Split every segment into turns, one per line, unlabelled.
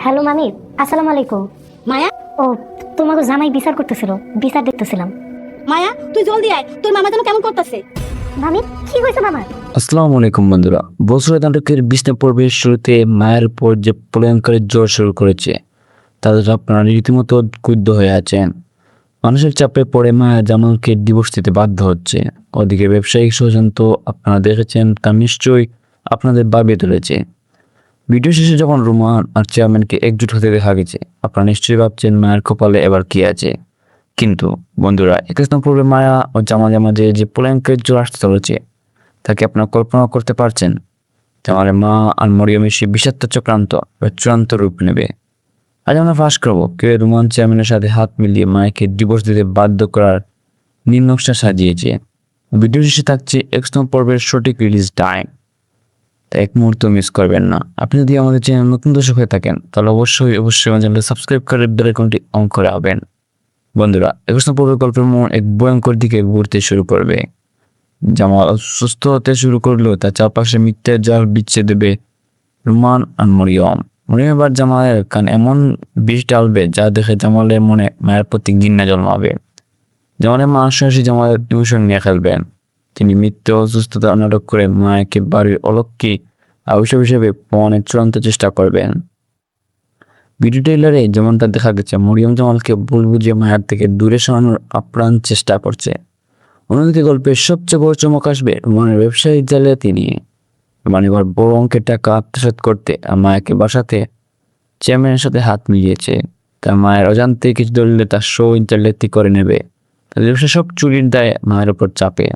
Hello মামি, আসসালামু আলাইকুম।
মায়া,
ও, তোমাকে জামাই বিচার করতেছিল, বিচার দেখতেছিলাম।
মায়া তুই জলদি আয়, তোর মামা যেন কেমন করতেছে।
মামি, কি হয়েছে মামার?
আসসালামু আলাইকুম বন্ধুরা। বছরের নাটকের 20 পর্বের শুরুতে মায়ের উপর যে প্রলয়ঙ্করের জ্বর শুরু করেছে তাদের আপনারা রীতিমতো ক্ষুব্ধ হয়ে আছেন। মানুষের চাপে পড়ে মায়া জামালকে ডিভোর্স দিতে বাধ্য হচ্ছে। ওদিকে ব্যবসায়িক ষড়যন্ত্র আপনারা দেখেছেন, তা নিশ্চয়ই আপনাদের ভাবিয়ে তুলেছে। ভিডিও শেষে যখন রুমান আর চেয়ারম্যানকে একজুট হতে দেখা গেছে, আপনারা নিশ্চয়ই ভাবছেন মায়ের কপালে এবার কি আছে। কিন্তু বন্ধুরা, 21 পর্বে মায়া ও জামালের মাঝে যে প্রলয়ঙ্করের জ্বর আসতে চলেছে তাকে আপনারা কল্পনা করতে পারছেন? আমার মা আর মরিয়মের সেই বিষাক্ত চক্রান্ত চূড়ান্ত রূপ নেবে। আজ আমরা ফাঁস করবো কে রোমান চেয়ারম্যানের সাথে হাত মিলিয়ে মাকে ডিভোর্স দিতে বাধ্য করার নীল নকশা সাজিয়েছে। ভিডিও শেষে থাকছে 21 পর্বের সঠিক রিলিজ টাইম, তাই এক মুহূর্ত মিস করবেন না। আপনি যদি আমাদের চ্যানেল নতুন দর্শক হয়ে থাকেন তাহলে অবশ্যই আমার চ্যানেলটি সাবস্ক্রাইব করে বেল আইকনটি অন করে হবেন। বন্ধুরা, 21 পর্বের গল্পের মোড় এক ভয়ঙ্কর দিকে ঘুরতে শুরু করবে। জামাল সুস্থ হতে শুরু করলো, তার চারপাশে মিথ্যের জাল বিচ্ছে দেবে রুমান আর মরিয়ম। মরিয়ম এবার জামালের কান এমন বিষ ডালবে যা দেখে জামালের মনে মায়ের প্রতি ঘৃণা জন্মাবে। জামালের মা আশ্বাসী জামালের ইমোশন নিয়ে খেলবেন। তিনি মিথ্যে অসুস্থতা নাটক করে মায়াকে বাড়ির অলক্ষ্মী আবিষ্কার হিসেবে প্রমাণের চূড়ান্ত চেষ্টা করবেন। ভিডিও ট্রেলারে যেমনটা দেখা গেছে, মরিয়ম জামালকে ভুল বুঝিয়ে মায়ের থেকে দূরে সরানোর আপ্রাণ চেষ্টা করছে। অন্যদিকে গল্পের সবচেয়ে বড় চমক আসবে রুমানের ব্যবসায়িক জালিয়াতি নিয়ে। রুমান এবার বড় অঙ্কের টাকা আত্মসাৎ করতে আর মায়াকে বাসাতে চেয়ারম্যানের সাথে হাত মিলিয়েছে। তার মায়ের অজান্তে কিছু দলিলে তার শো ইন্টারলেতি করে নেবে। তাদের ব্যবসা সব চুরির দায়ে মায়ের উপর চাপে।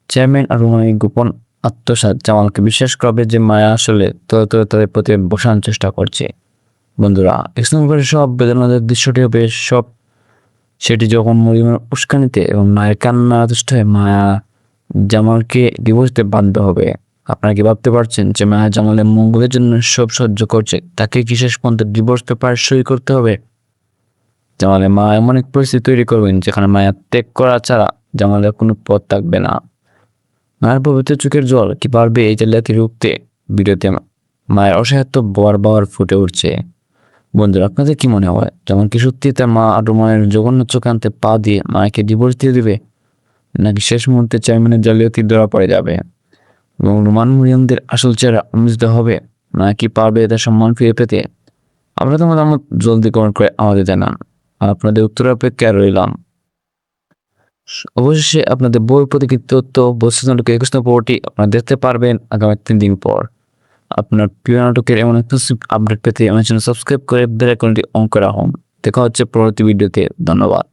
চেয়ারম্যান আর রুমানের গোপন আত্মসাৎ জামালকে বিশ্বাস করবে যে মায়া আসলে তরে তরে তাদের প্রতি বসানোর চেষ্টা করছে। বন্ধুরা, ইসলামপুরের সব বেদনাদের দৃশ্যটি হবে সব সেটি যখন মরিয়মের উস্কানিতে এবং মায়ের কান্না তুষ্ট হয়ে মায়া জামালকে ডিভোর্স দিতে বাধ্য হবে। আপনারা কি ভাবতে পারছেন যে মায়া জামালের মঙ্গলের জন্য সব সহ্য করছে, তাকে কি শেষ পর্যন্ত ডিভোর্স পেপার সই করতে হবে? জামালের মা এমন এক পরিস্থিতি তৈরি করবেন যেখানে মায়া ত্যাগ করা ছাড়া জামালের কোনো পথ থাকবে না। মায়ের পবিত্র চোখের জল কি পারবে এই জালিয়াতি রুখতে? ভিডিওতে মায়ের অসহায়ত্ব বারবার ফুটে উঠছে। বন্ধুরা, আপনাদের কি মনে হয় যেমন কি সত্যি তার মা আর রুমানের জঘন্য চোখান্তে পা দিয়ে মাকে ডিভোর্স দিয়ে দিবে, নাকি শেষ মুহূর্তে চেয়ারম্যানের জালিয়াতি ধরা পড়ে যাবে এবং রুমান মরিয়মদের আসল চেহারা উন্মোচিত হবে? নাকি পারবে তার সম্মান ফিরে পেতে? আমরা তোমাদের আমার জলদি কমেন্ট করে আমাদের জানান। আপনাদের উত্তর অপেক্ষায় রইলাম। অবশেষে আপনাদের বই প্রতীকী তথ্য বস্তু নাটকের 21 পর্বটি আপনারা দেখতে পারবেন আগামী 3 দিন পর। আপনার প্রিয় নাটকের এমন এক্সক্লুসিভ আপডেট পেতে আমার চ্যানেল সাবস্ক্রাইব করে বেল আইকনটি অন করা হোন। দেখা হচ্ছে পরবর্তী ভিডিওতে। ধন্যবাদ।